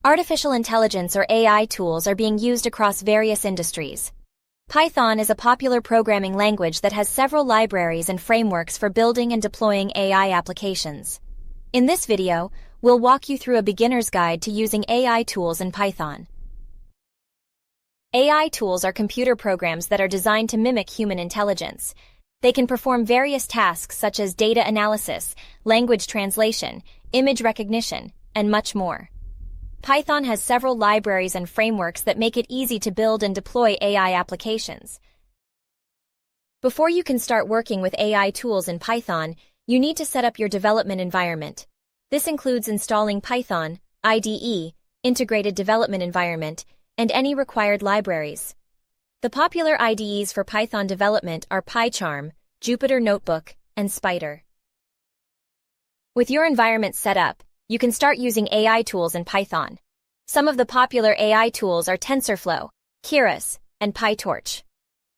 Artificial intelligence or AI tools are being used across various industries. Python is a popular programming language that has several libraries and frameworks for building and deploying AI applications. In this video, we'll walk you through a beginner's guide to using AI tools in Python. AI tools are computer programs that are designed to mimic human intelligence. They can perform various tasks such as data analysis, language translation, image recognition, and much more. Python has several libraries and frameworks that make it easy to build and deploy AI applications. Before you can start working with AI tools in Python, you need to set up your development environment. This includes installing Python, IDE, Integrated Development Environment, and any required libraries. The popular IDEs for Python development are PyCharm, Jupyter Notebook, and Spider. With your environment set up, you can start using AI tools in Python. Some of the popular AI tools are TensorFlow, Keras, and PyTorch.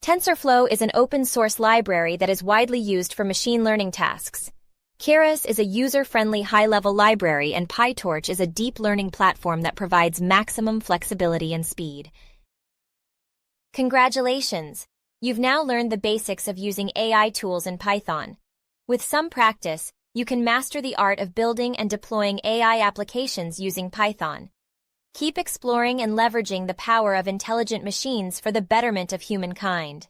TensorFlow is an open-source library that is widely used for machine learning tasks. Keras is a user-friendly high-level library, and PyTorch is a deep learning platform that provides maximum flexibility and speed. Congratulations! You've now learned the basics of using AI tools in Python. With some practice, you can master the art of building and deploying AI applications using Python. Keep exploring and leveraging the power of intelligent machines for the betterment of humankind.